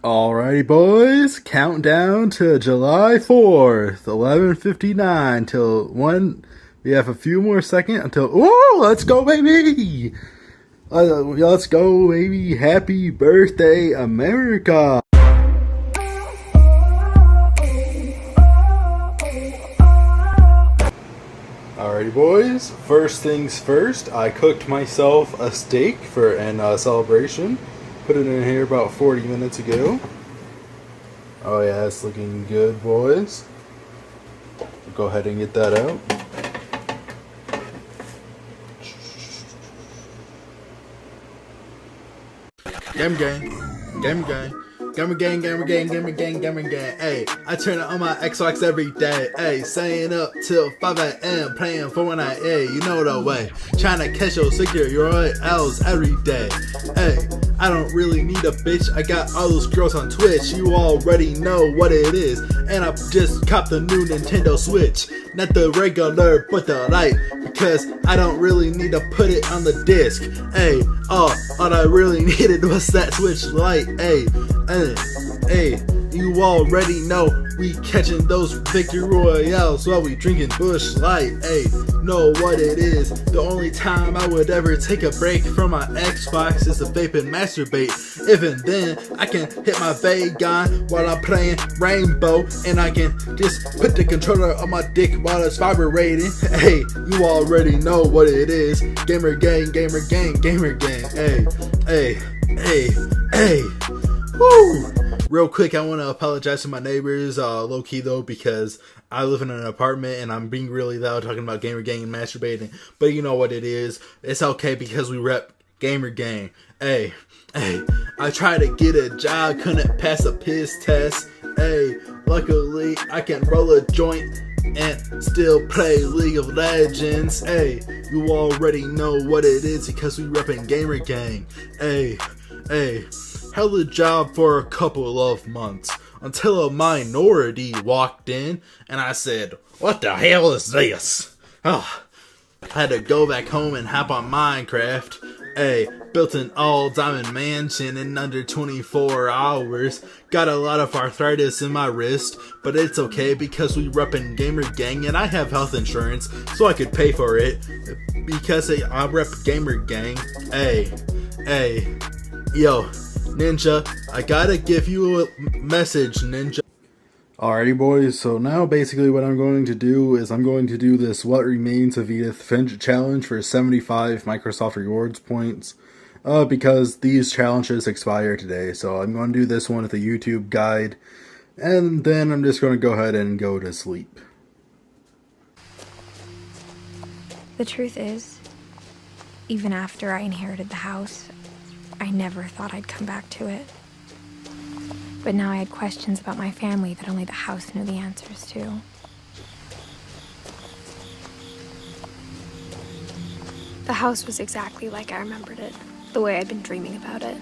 Alrighty, boys, countdown to July 4th, 11:59 till 1. We have a few more seconds until. Oh, let's go, baby! Let's go, baby! Happy birthday, America! Alrighty, boys, first things first, I cooked myself a steak for a celebration. Put it in here about 40 minutes ago. Oh yeah, it's looking good, boys. Go ahead and get that out. Gamer gang, gamer gang, gamer gang, gamer gang, gamer gang, gamer gang. Hey, I turn it on my Xbox every day. Hey, staying up till 5 a.m. playing Fortnite. Hey, you know the way. Trying to catch those your L's every day. Hey, I don't really need a bitch. I got all those girls on Twitch. You already know what it is. And I just copped the new Nintendo Switch. Not the regular, but the light. Because I don't really need to put it on the disc. Hey, all I really needed was that Switch Lite. Hey, you already know we catching those victory royales while we drinking Busch Light. Hey, know what it is. The only time I would ever take a break from my Xbox is to vape and masturbate. Even then, I can hit my vape gun while I'm playing Rainbow, and I can just put the controller on my dick while it's vibrating. Hey, you already know what it is. Gamer gang, gamer gang, gamer gang. Hey. Woo! Real quick, I want to apologize to my neighbors, low key though, because I live in an apartment and I'm being really loud talking about gamer gang and masturbating. But you know what it is. It's okay because we rep gamer gang. Hey, I tried to get a job, couldn't pass a piss test. Hey, luckily I can roll a joint and still play League of Legends. Hey, you already know what it is because we reppin' gamer gang. Hey. Held a job for a couple of months until a minority walked in and I said, "What the hell is this?" I had to go back home and hop on Minecraft. Hey, built an all diamond mansion in under 24 hours. Got a lot of arthritis in my wrist, but it's okay because we reppin' gamer gang and I have health insurance so I could pay for it because I rep gamer gang. Hey, yo. Ninja, I gotta give you a message, Ninja. Alrighty, boys, so now basically what I'm going to do is I'm going to do this What Remains of Edith Finch challenge for 75 Microsoft Rewards points, because these challenges expire today, so I'm going to do this one with a YouTube guide, and then I'm just going to go ahead and go to sleep. The truth is, even after I inherited the house, I never thought I'd come back to it. But now I had questions about my family that only the house knew the answers to. The house was exactly like I remembered it, the way I'd been dreaming about it.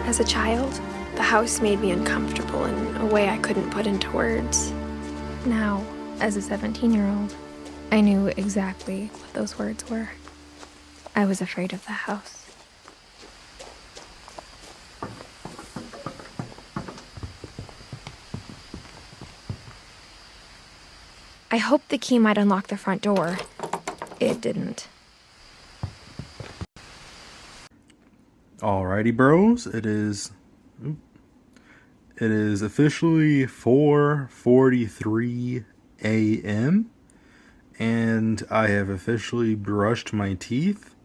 As a child, the house made me uncomfortable in a way I couldn't put into words. Now, as a 17-year-old, I knew exactly what those words were. I was afraid of the house. I hoped the key might unlock the front door. It didn't. Alrighty, bros, it is officially 4:43 a.m. and I have officially brushed my teeth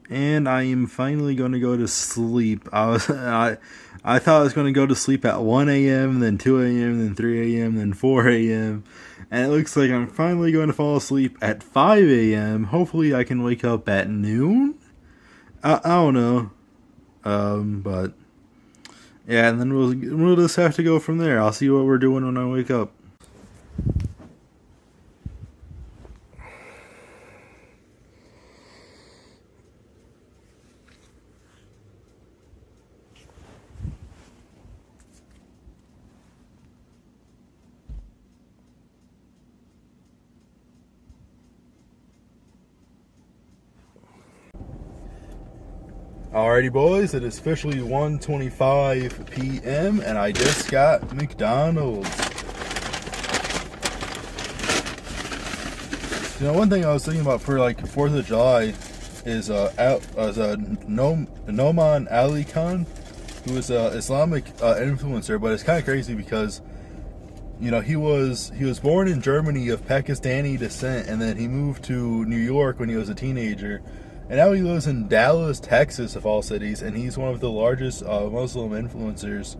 and I am finally going to go to sleep. I thought I was going to go to sleep at 1 a.m., then 2 a.m., then 3 a.m., then 4 a.m., and it looks like I'm finally going to fall asleep at 5 a.m. Hopefully I can wake up at noon? I don't know. But yeah, and then we'll just have to go from there. I'll see what we're doing when I wake up. Alrighty, boys, it is officially 1:25 p.m. and I just got McDonald's. You know, one thing I was thinking about for like 4th of July is Noman Ali Khan, who is an Islamic influencer, but it's kind of crazy because, you know, he was born in Germany of Pakistani descent, and then he moved to New York when he was a teenager, and now he lives in Dallas, Texas, of all cities, and he's one of the largest Muslim influencers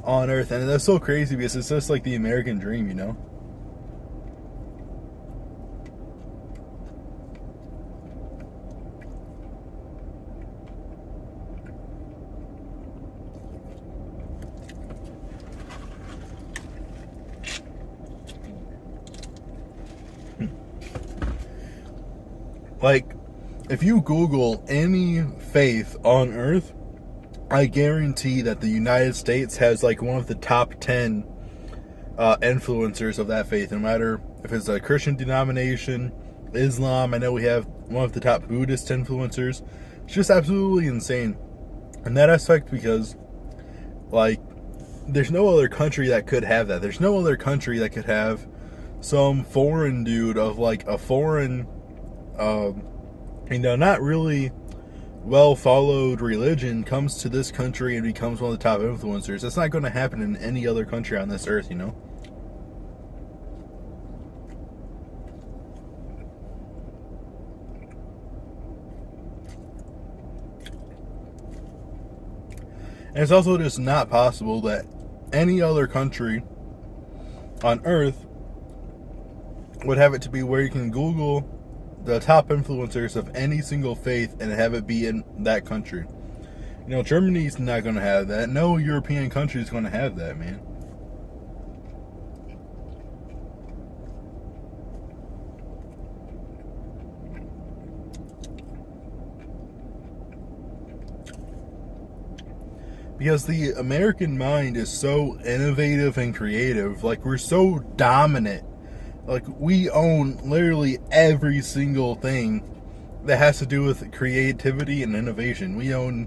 on earth, and that's so crazy because it's just like the American dream, you know? Like, if you Google any faith on earth, I guarantee that the United States has like one of the top 10 influencers of that faith, no matter if it's a Christian denomination, Islam. I know we have one of the top Buddhist influencers. It's just absolutely insane in that aspect because, like, there's no other country that could have that. There's no other country that could have some foreign dude of like a foreign, you know, not really well followed religion comes to this country and becomes one of the top influencers. That's not going to happen in any other country on this earth, you know? And it's also just not possible that any other country on earth would have it to be where you can Google the top influencers of any single faith and have it be in that country. You know, Germany's not going to have that. No European country is going to have that, man. Because the American mind is so innovative and creative. Like, we're so dominant. Like, we own literally every single thing that has to do with creativity and innovation. We own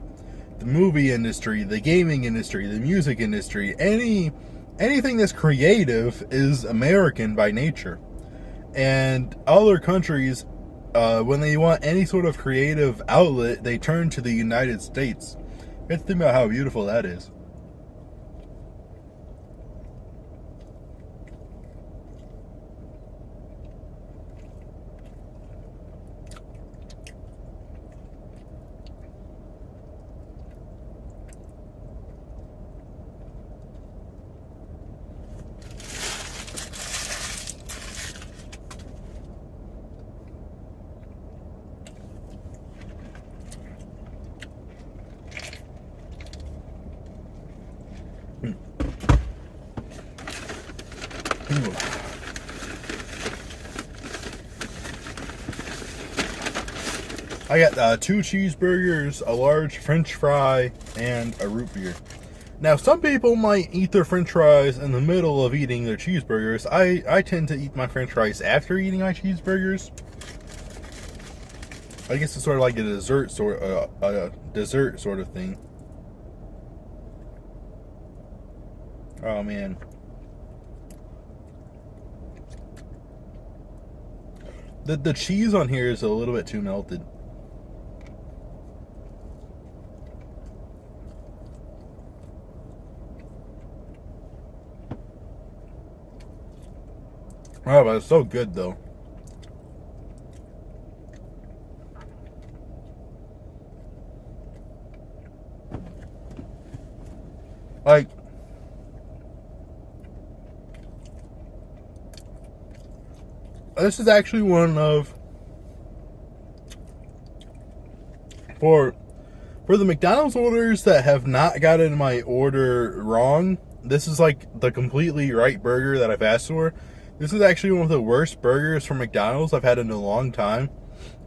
the movie industry, the gaming industry, the music industry. Anything that's creative is American by nature. And other countries, when they want any sort of creative outlet, they turn to the United States. You have to think about how beautiful that is. I got 2 cheeseburgers, a large French fry, and a root beer. Now, some people might eat their French fries in the middle of eating their cheeseburgers. I tend to eat my French fries after eating my cheeseburgers. I guess it's sort of like a dessert sort of thing. Oh man. The cheese on here is a little bit too melted. Oh, but it's so good though. Like, this is actually one of, for the McDonald's orders that have not gotten my order wrong, this is like the completely right burger that I've asked for. This is actually one of the worst burgers from McDonald's I've had in a long time.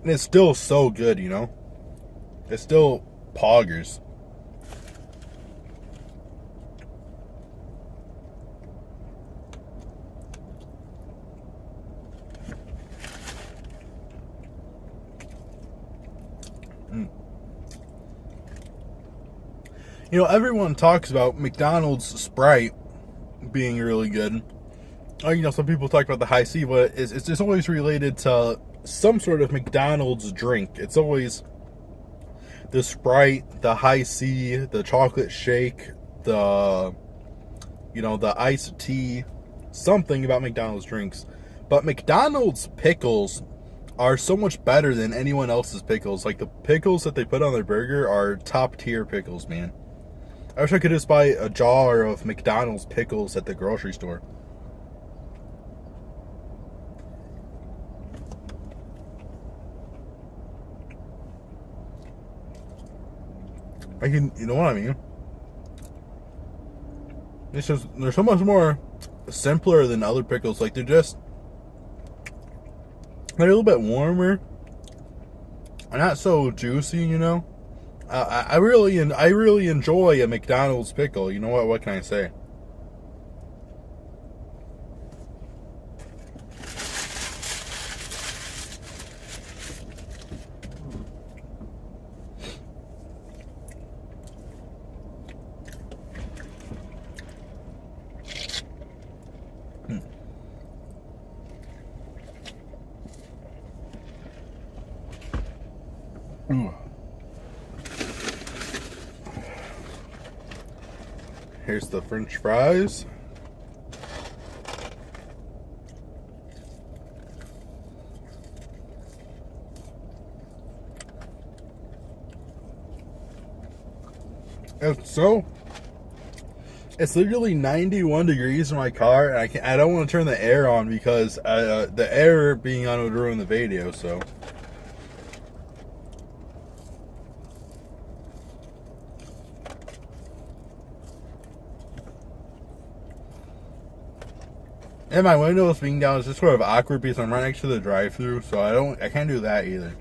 And it's still so good, you know? It's still poggers. Everyone talks about McDonald's Sprite being really good. Some people talk about the high C, but it's just always related to some sort of McDonald's drink. It's always the Sprite, the high C, the chocolate shake, the iced tea, something about McDonald's drinks. But McDonald's pickles are so much better than anyone else's pickles. Like, the pickles that they put on their burger are top tier pickles, man. I wish I could just buy a jar of McDonald's pickles at the grocery store. You know what I mean? It's just, they're so much more simpler than other pickles. Like, they're a little bit warmer. They're not so juicy, I really enjoy a McDonald's pickle. You know what? What can I say? Ooh. Here's the French fries. It's literally 91 degrees in my car, and I don't want to turn the air on because the air being on would ruin the video. So. And my windows being down is just sort of awkward because I'm right next to the drive-thru, so I can't do that either.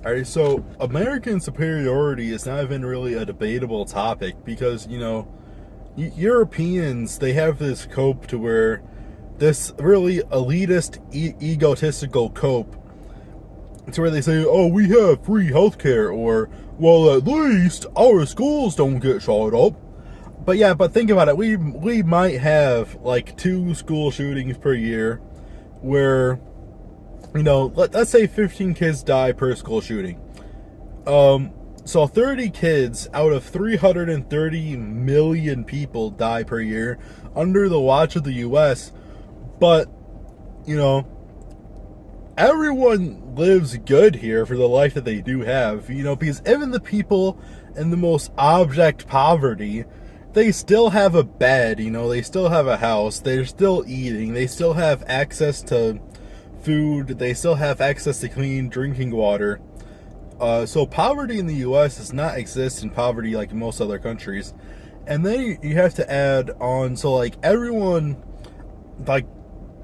Alright, so American superiority is not even really a debatable topic because, Europeans, they have this cope to where this really elitist, egotistical cope to where they say, oh, we have free healthcare, or, well, at least our schools don't get shot up. But think about it. We might have like 2 school shootings per year where, let's say 15 kids die per school shooting. So 30 kids out of 330 million people die per year under the watch of the U.S. But, everyone lives good here for the life that they do have, because even the people in the most abject poverty, they still have a bed, they still have a house, they're still eating, they still have access to food, they still have access to clean drinking water. So poverty in the U.S. does not exist in poverty like in most other countries. And then you have to add on, so like everyone, like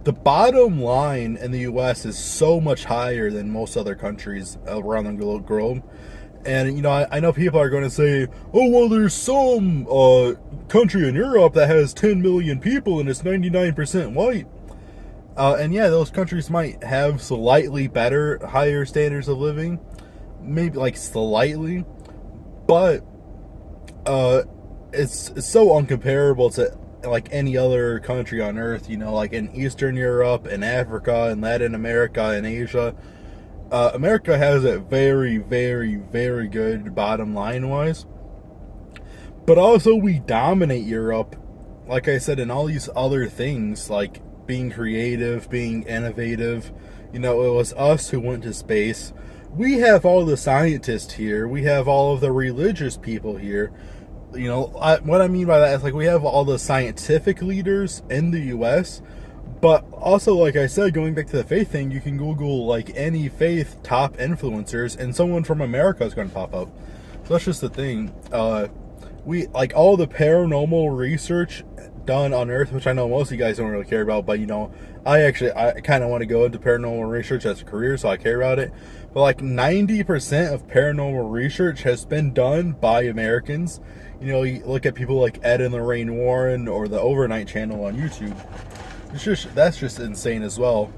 the bottom line in the U.S. is so much higher than most other countries around the globe. And, I know people are going to say, oh, well, there's some country in Europe that has 10 million people and it's 99% white. And yeah, those countries might have slightly better, higher standards of living. Maybe like slightly. But it's so uncomparable to like any other country on earth, like in Eastern Europe and Africa and Latin America and Asia. America has it very, very, very good bottom line wise. But also we dominate Europe, like I said, in all these other things, like being creative, being innovative. It was us who went to space. We have all the scientists here. We have all of the religious people here. What I mean by that is like we have all the scientific leaders in the U.S., but also, like I said, going back to the faith thing, you can Google like any faith top influencers and someone from America is going to pop up. So that's just the thing. we like all the paranormal research done on Earth, which I know most of you guys don't really care about, but I kind of want to go into paranormal research as a career, so I care about it. But like 90% of paranormal research has been done by Americans. You look at people like Ed and Lorraine Warren or the Overnight Channel on YouTube. That's just insane as well.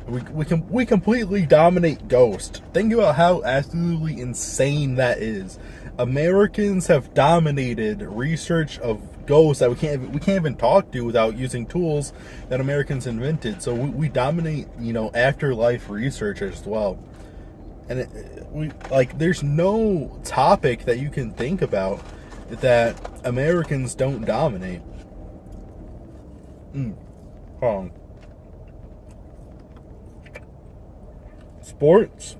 We completely dominate ghosts. Think about how absolutely insane that is. Americans have dominated research of ghosts that we can't even talk to without using tools that Americans invented. So we dominate, afterlife research as well. And there's no topic that you can think about that Americans don't dominate. Hold on. Sports.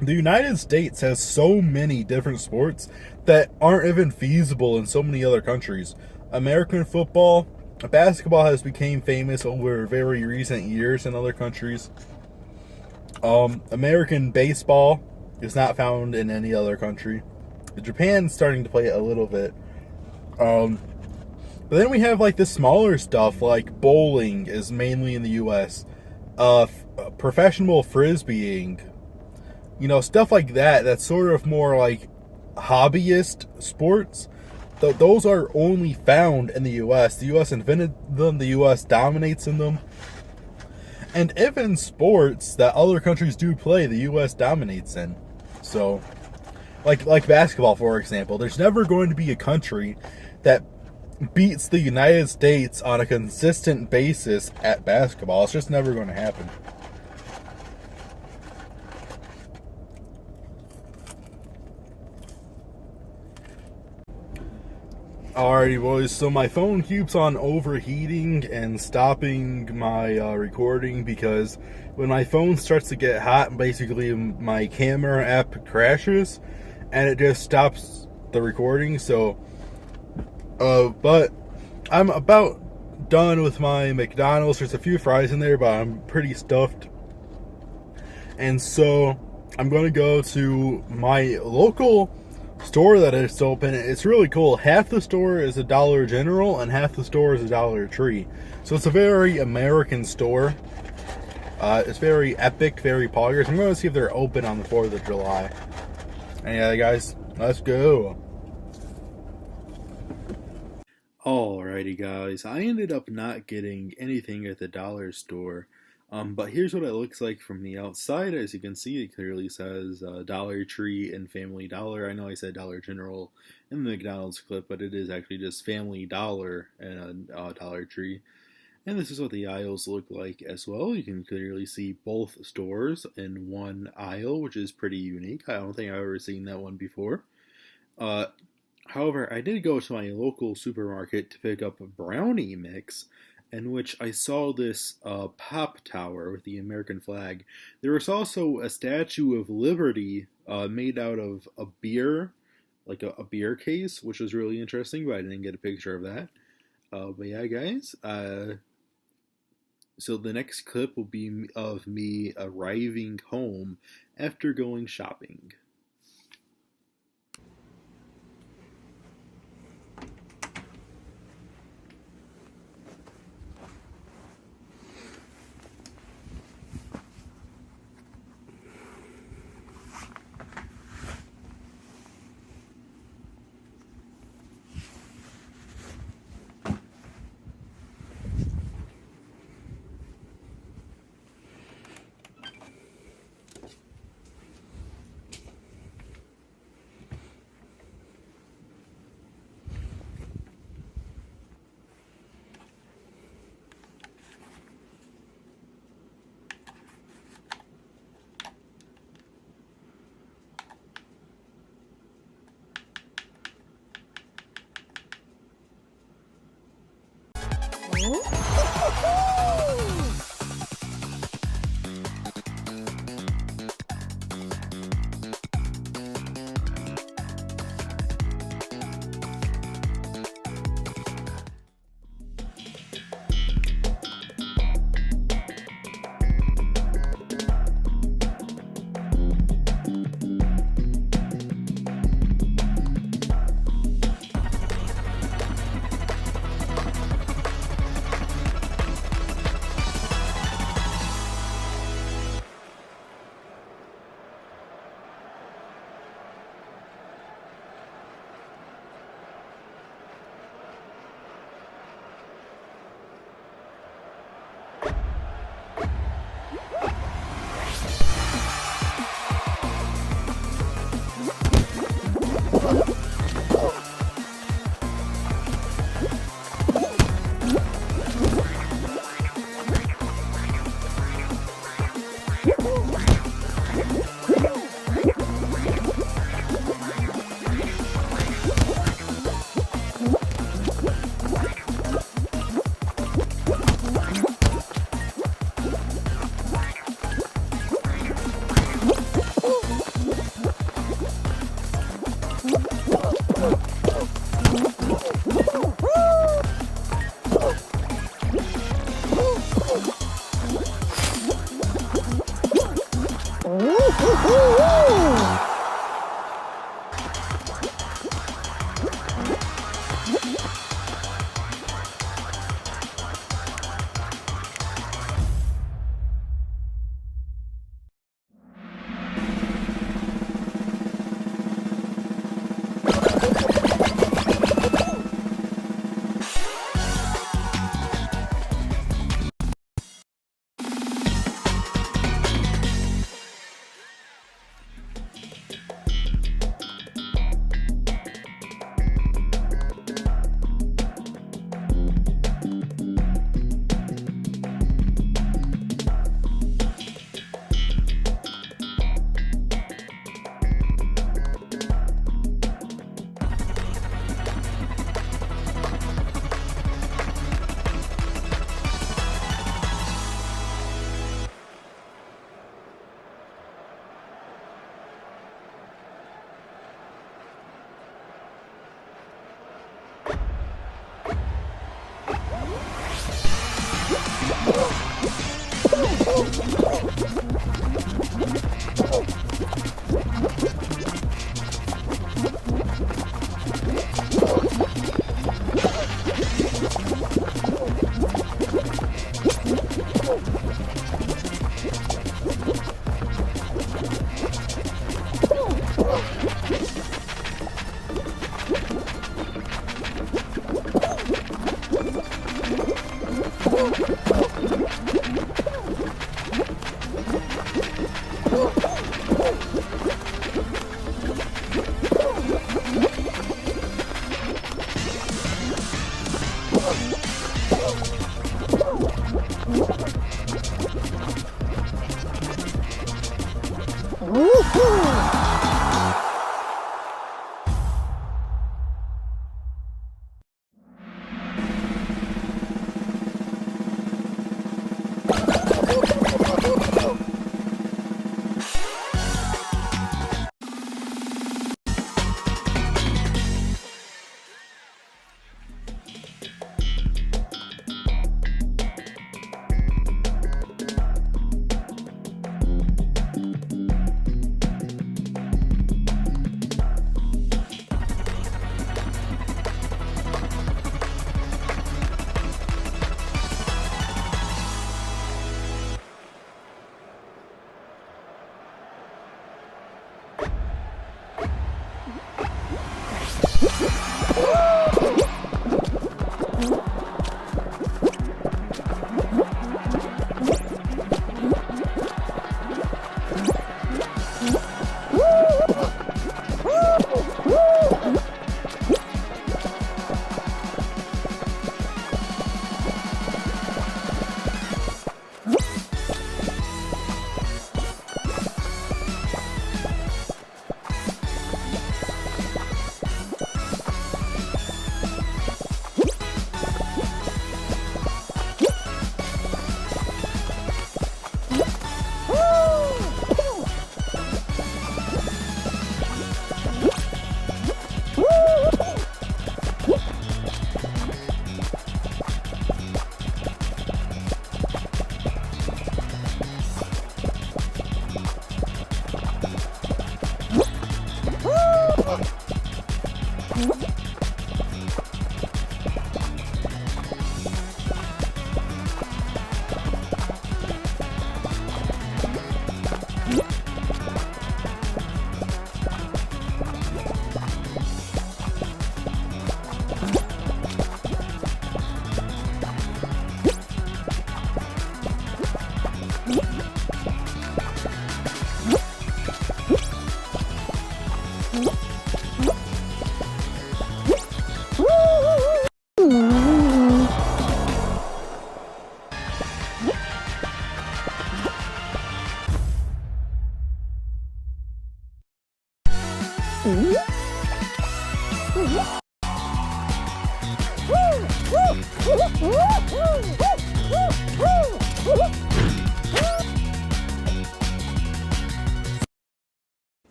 The United States has so many different sports that aren't even feasible in so many other countries. American football, basketball has become famous over very recent years in other countries. American baseball is not found in any other country. Japan's starting to play it a little bit. But then we have like the smaller stuff, like bowling is mainly in the U.S. Professional frisbeeing, stuff like that. That's sort of more like hobbyist sports. Those are only found in the U.S. The U.S. invented them. The U.S. dominates in them. And even sports that other countries do play, the U.S. dominates in. So, like basketball, for example, there's never going to be a country that beats the United States on a consistent basis at basketball. It's just never going to happen. Alrighty, boys, so my phone keeps on overheating and stopping my recording because when my phone starts to get hot, basically my camera app crashes and it just stops the recording. So but I'm about done with my McDonald's. There's a few fries in there, but I'm pretty stuffed. And so I'm going to go to my local store that is open. It's really cool. Half the store is a Dollar General and half the store is a Dollar Tree. So it's a very American store. It's very epic, very poggers. I'm going to see if they're open on the 4th of July. And yeah, guys, let's go. Alrighty, guys, I ended up not getting anything at the dollar store, but here's what it looks like from the outside. As you can see, it clearly says Dollar Tree and Family Dollar. I know I said Dollar General in the McDonald's clip, but it is actually just Family Dollar and Dollar Tree. And this is what the aisles look like as well. You can clearly see both stores in one aisle, which is pretty unique. I don't think I've ever seen that one before. However, I did go to my local supermarket to pick up a brownie mix, in which I saw this pop tower with the American flag. There was also a Statue of Liberty made out of a beer, like a beer case, which was really interesting, but I didn't get a picture of that. But yeah, guys, so the next clip will be of me arriving home after going shopping.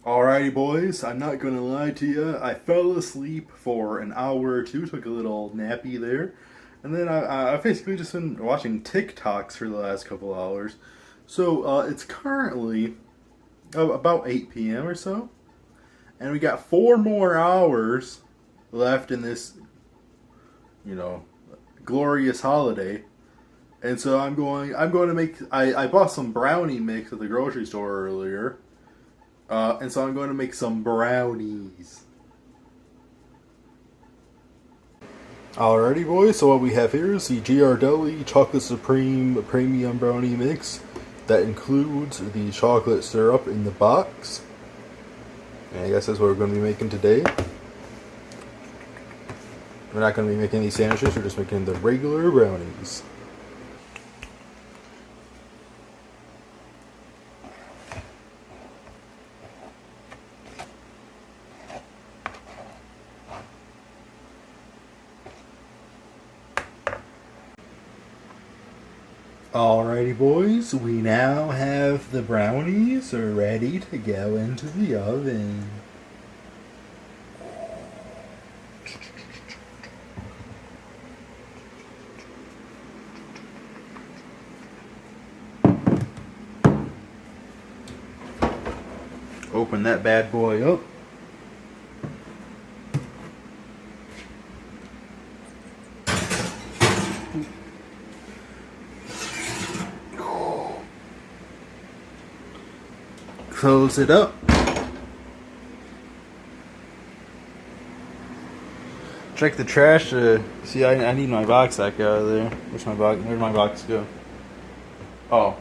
Alrighty, boys, I'm not gonna lie to you. I fell asleep for an hour or two, took a little nappy there, and then I've basically just been watching TikToks for the last couple hours. So it's currently about 8 p.m. or so, and we got 4 more hours left in this, glorious holiday. And so I'm going to make. I bought some brownie mix at the grocery store earlier. And so I'm going to make some brownies. Alrighty, boys, so what we have here is the Ghirardelli Chocolate Supreme Premium Brownie Mix. That includes the chocolate syrup in the box. And I guess that's what we're going to be making today. We're not going to be making these sandwiches, we're just making the regular brownies. Alrighty, boys, we now have the brownies ready to go into the oven. Open that bad boy up. Close it up. Check the trash to see. I need my box back out of there. Where's my box? Where'd my box go? Oh.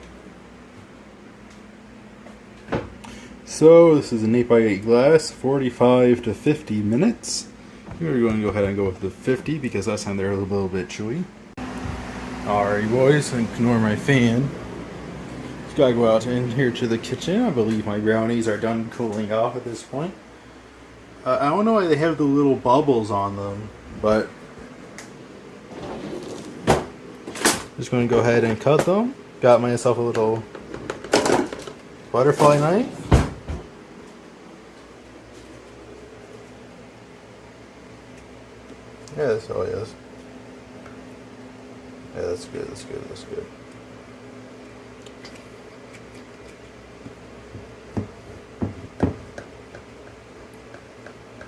So this is an 8x8 glass, 45 to 50 minutes. We're going to go ahead and go with the 50 because last time they're a little bit chewy. Alright, boys, ignore my fan. Just gotta go out in here to the kitchen. I believe my brownies are done cooling off at this point. I don't know why they have the little bubbles on them, but just going to go ahead and cut them. Got myself a little butterfly knife. Yeah, that's all he has. Yeah, that's good, that's good, that's good.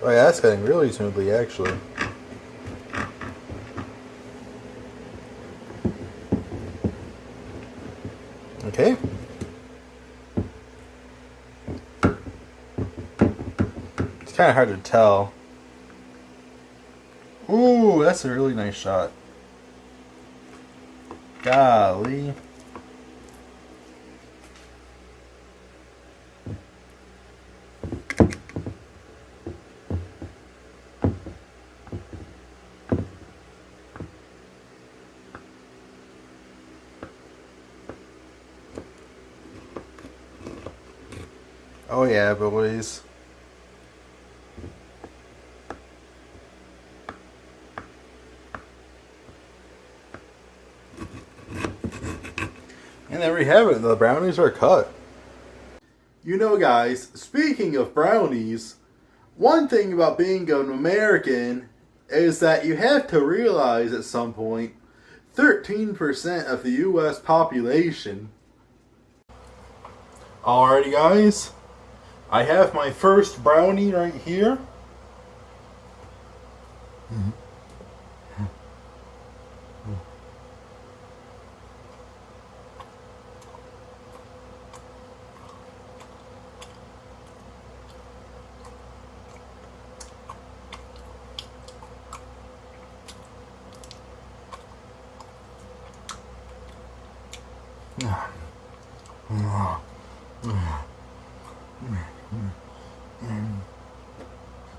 Oh yeah, that's cutting really smoothly, actually. Okay. It's kind of hard to tell. Ooh, that's a really nice shot. Golly. Oh yeah, boys. And there we have it. The brownies are cut. You know, guys, speaking of brownies, one thing about being an American is that you have to realize at some point 13% of the U.S. population. Alrighty, guys. I have my first brownie right here.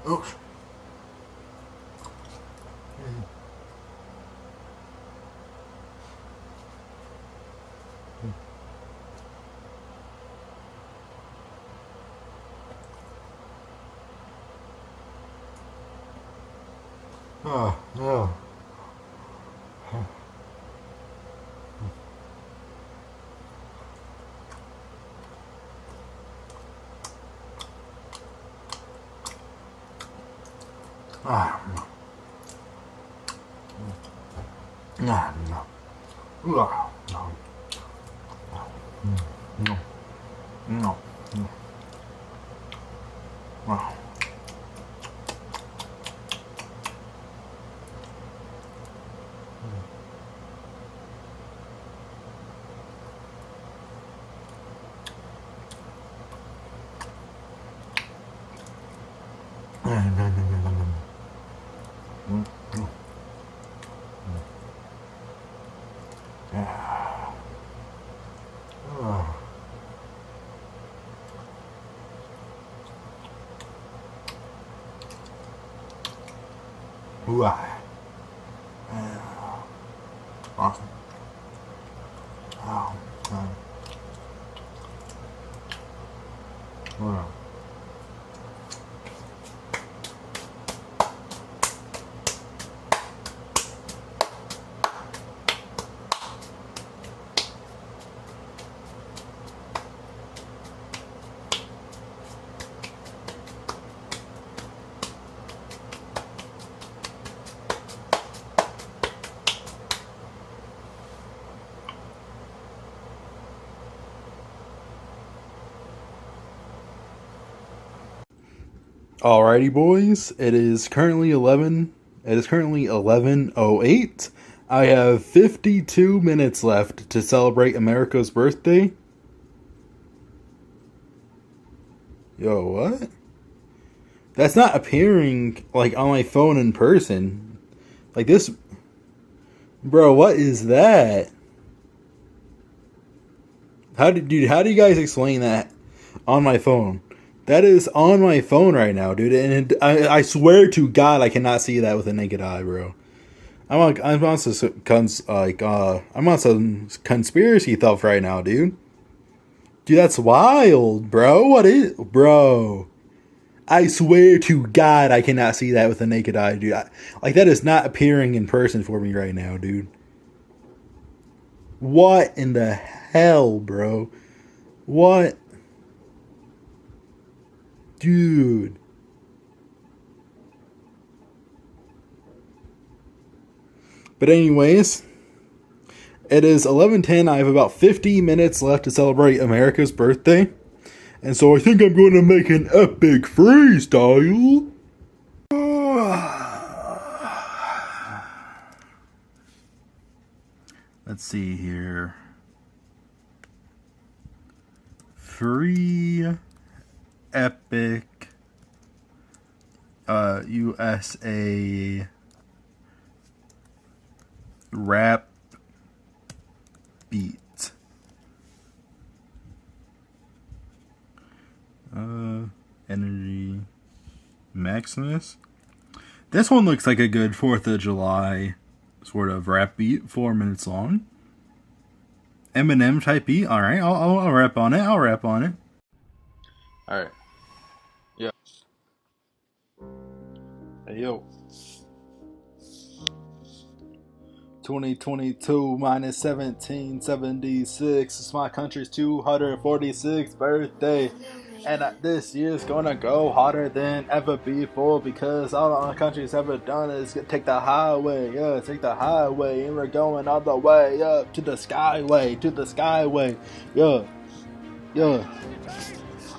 Oops. Oh, no. Ah, no. No, no. No, no. No. No. No. Wow. Ooh, awesome. Oh, man. Wow. Alrighty, boys. It is currently 11. It is currently 11:08. I have 52 minutes left to celebrate America's birthday. Yo, what? That's not appearing like on my phone in person. Like this, bro. What is that? How do you guys explain that on my phone? That is on my phone right now, dude, and I swear to God I cannot see that with a naked eye, bro. I'm on some conspiracy stuff right now, dude. Dude, that's wild, bro. What is, bro? I swear to God I cannot see that with a naked eye, dude. Like that is not appearing in person for me right now, dude. What in the hell, bro? What? Dude. But anyways, it is 11:10. I have about 50 minutes left to celebrate America's birthday. And so I think I'm going to make an epic freestyle. Let's see here. Free epic U.S.A. rap beat. Energy Maximus. This one looks like a good 4th of July sort of rap beat, 4 minutes long. Eminem type beat. All right, I'll rap on it. All right. Yeah. Hey yo. 2022 minus 1776. It's my country's 246th birthday. And this year's gonna go harder than ever before because all our country's ever done is take the highway, take the highway, and we're going all the way up to the skyway, yeah.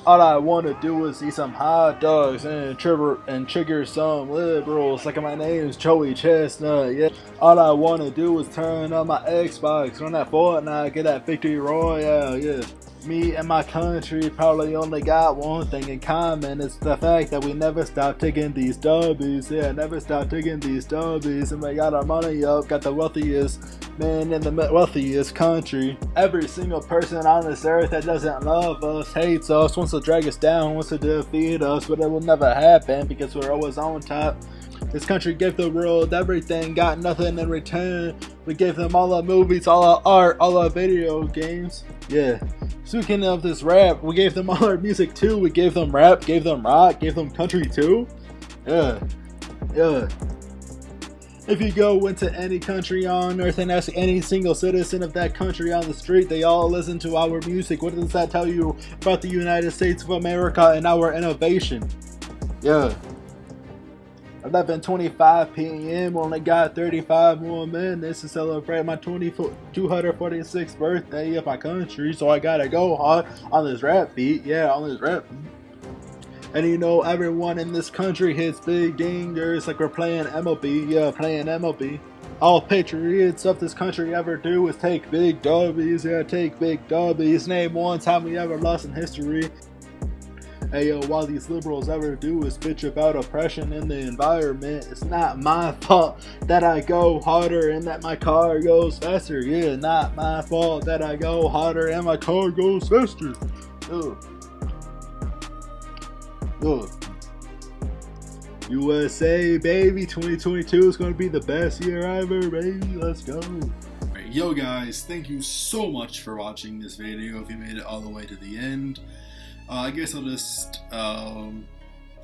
All I wanna do is eat some hot dogs and trigger some liberals like my name's Joey Chestnut, yeah. All I wanna do is turn on my Xbox, run that Fortnite, get that victory royale, yeah. Me and my country probably only got one thing in common. It's the fact that we never stop taking these dubbies. Yeah, never stop taking these dubbies. And we got our money up, got the wealthiest man in the wealthiest country. Every single person on this earth that doesn't love us, hates us, wants to drag us down, wants to defeat us. But it will never happen because we're always on top. This country gave the world everything, got nothing in return. We gave them all our movies, all our art, all our video games. Yeah. Speaking of this rap, we gave them all our music too. We gave them rap, gave them rock, gave them country too. Yeah. If you go into any country on earth and ask any single citizen of that country on the street, they all listen to our music. What does that tell you about the United States of America and our innovation? Yeah. 11:25 p.m. Only got 35 more minutes to celebrate my 246th birthday of my country, so I gotta go hard on this rap beat. Yeah, on this rap beat. And you know, everyone in this country hits big dingers like we're playing MLB. Yeah, playing MLB. All patriots of this country ever do is take big dubbies. Yeah, take big dubbies. Name one time we ever lost in history. Hey yo, all these liberals ever do is bitch about oppression in the environment. It's not my fault that I go harder and that my car goes faster. Yeah, not my fault that I go harder and my car goes faster. U.S.A. baby, 2022 is going to be the best year ever, baby. Let's go. Right, yo guys, thank you so much for watching this video. If you made it all the way to the end. I guess I'll just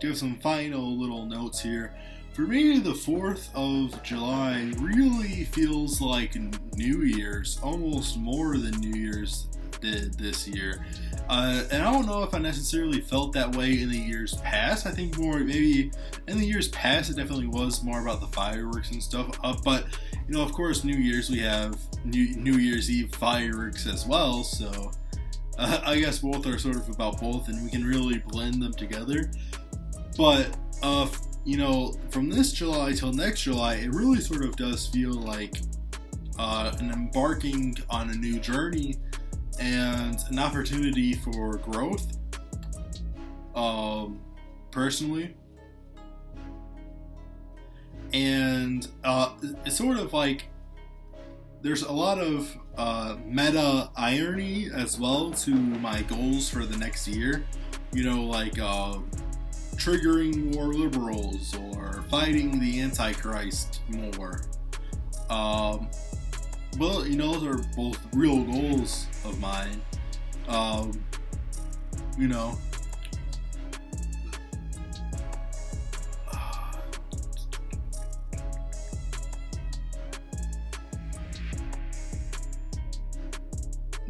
give some final little notes here. For me, the 4th of July really feels like New Year's, almost more than New Year's did this year. And I don't know if I necessarily felt that way in the years past. I think more maybe in the years past it definitely was more about the fireworks and stuff. But you know, of course, New Year's we have New Year's Eve fireworks as well. So. I guess both are sort of about both, and we can really blend them together. But from this July till next July, it really sort of does feel like an embarking on a new journey and an opportunity for growth. Personally, and it's sort of like there's a lot of meta irony as well to my goals for the next year. Triggering more liberals or fighting the Antichrist more. Those are both real goals of mine.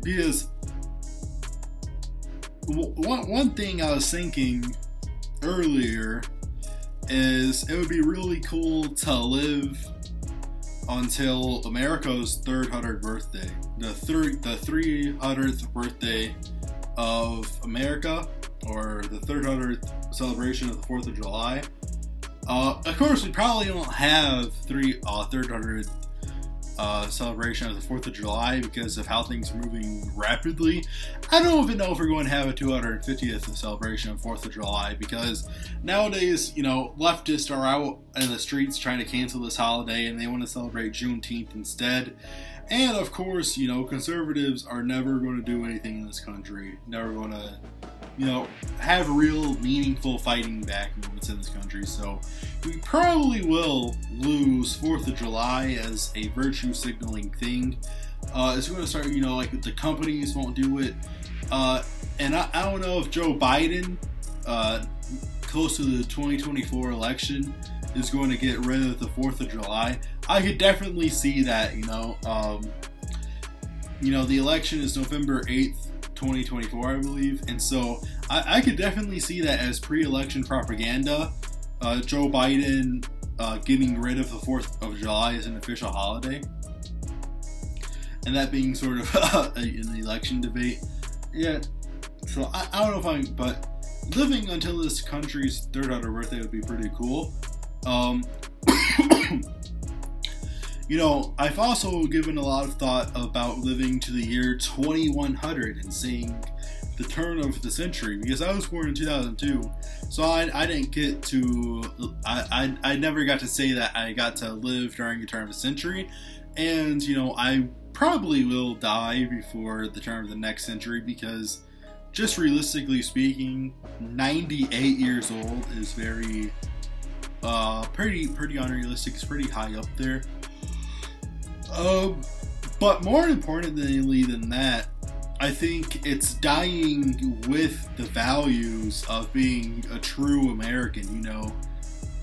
Because one thing I was thinking earlier is it would be really cool to live until America's 300th birthday, the 300th birthday of America, or the 300th celebration of the 4th of July. Of course, we probably won't have 300th celebration of the 4th of July because of how things are moving rapidly. I don't even know if we're going to have a 250th celebration of 4th of July because nowadays, leftists are out in the streets trying to cancel this holiday and they want to celebrate Juneteenth instead. And of course, conservatives are never going to do anything in this country. Never going to, have real meaningful fighting back movements in this country. So we probably will lose 4th of July as a virtue signaling thing. It's going to start, the companies won't do it. And I don't know if Joe Biden, close to the 2024 election, is going to get rid of the 4th of July. I could definitely see that, the election is November 8th, 2024, I believe. And so I could definitely see that as pre-election propaganda. Joe Biden getting rid of the 4th of July as an official holiday. And that being sort of an election debate. Yeah, so I don't know if but living until this country's 300th birthday would be pretty cool. I've also given a lot of thought about living to the year 2100 and seeing the turn of the century, because I was born in 2002, so I didn't get to, I never got to say that I got to live during the turn of the century, and, I probably will die before the turn of the next century, because just realistically speaking, 98 years old is very, pretty unrealistic. It's pretty high up there. But more importantly than that, I think it's dying with the values of being a true American.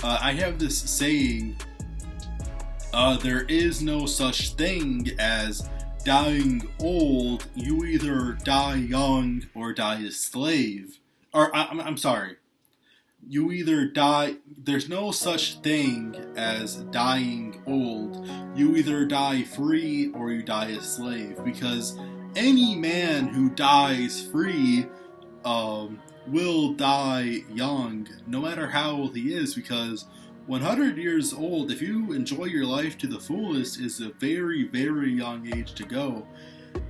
I have this saying, there is no such thing as dying old. You either die young or die a slave. Or, I'm sorry. You either die, there's no such thing as dying old. You either die free or you die a slave, because any man who dies free will die young, no matter how old he is, because 100 years old, if you enjoy your life to the fullest, is a very, very young age to go.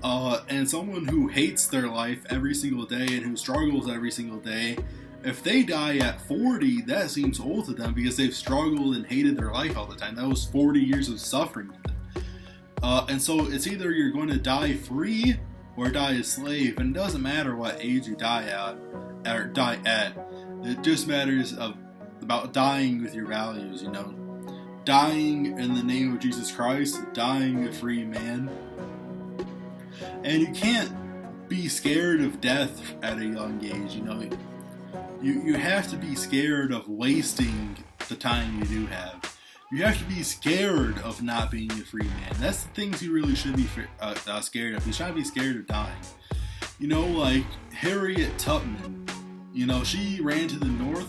And someone who hates their life every single day and who struggles every single day, if they die at 40, that seems old to them because they've struggled and hated their life all the time. That was 40 years of suffering to them. And so it's either you're going to die free or die a slave, and it doesn't matter what age you die at. It just matters about dying with your values, dying in the name of Jesus Christ, dying a free man. And you can't be scared of death at a young age, You have to be scared of wasting the time you do have. You have to be scared of not being a free man. That's the things you really should be scared of. You should not be scared of dying. Like Harriet Tubman. She ran to the north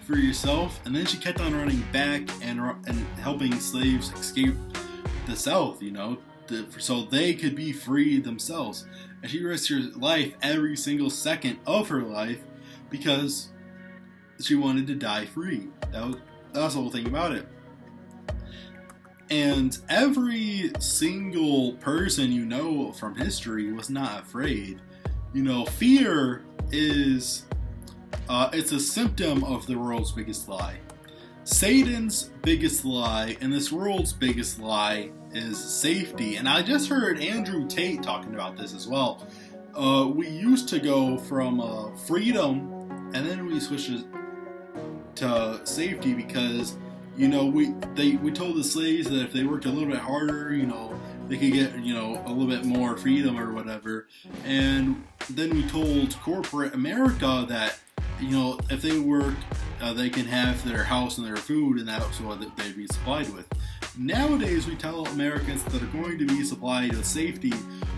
for herself, and then she kept on running back and helping slaves escape the South, so they could be free themselves. And she risked her life every single second of her life, because she wanted to die free. That's the whole thing about it. And every single person you know from history was not afraid. You know, fear is it's a symptom of the world's biggest lie. Satan's biggest lie and this world's biggest lie is safety. And I just heard Andrew Tate talking about this as well. We used to go from freedom, and then we switched to safety because, you know, we told the slaves that if they worked a little bit harder, you know, they could get, you know, a little bit more freedom or whatever. And then we told corporate America that, you know, if they work, they can have their house and their food, and that's what they'd be supplied with. Nowadays, we tell Americans that they're going to be supplied with safety,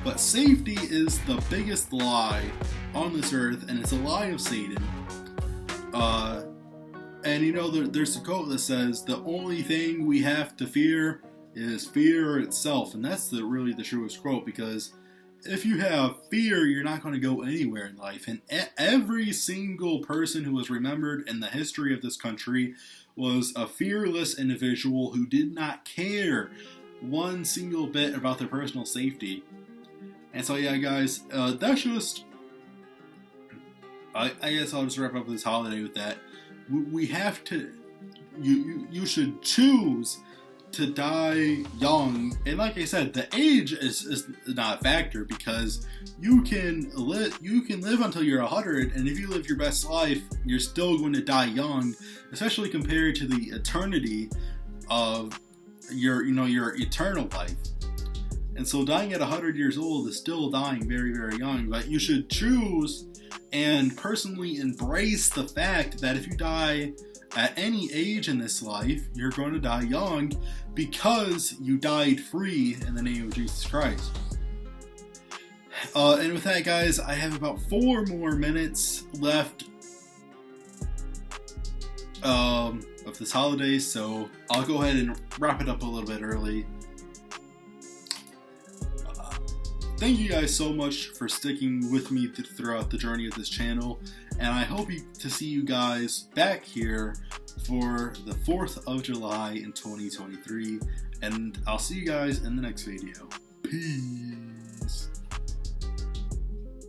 but safety is the biggest lie on this earth, and it's a lie of Satan. And you know, there's a quote that says, the only thing we have to fear is fear itself. And that's really the truest quote, because if you have fear, you're not going to go anywhere in life. And every single person who was remembered in the history of this country was a fearless individual who did not care one single bit about their personal safety. And so yeah, guys, that's just, I guess I'll just wrap up this holiday with that. We have to, you should choose to die young. And like I said, the age is not a factor, because you can live until you're 100, and if you live your best life, you're still going to die young, especially compared to the eternity of your eternal life. And so dying at 100 years old is still dying very, very young. But you should choose and personally embrace the fact that if you die at any age in this life, you're going to die young, because you died free in the name of Jesus Christ. And with that, guys, I have about 4 more minutes left of this holiday, so I'll go ahead and wrap it up a little bit early. Thank you guys so much for sticking with me throughout the journey of this channel, and I hope to see you guys back here for the 4th of July in 2023, and I'll see you guys in the next video. Peace.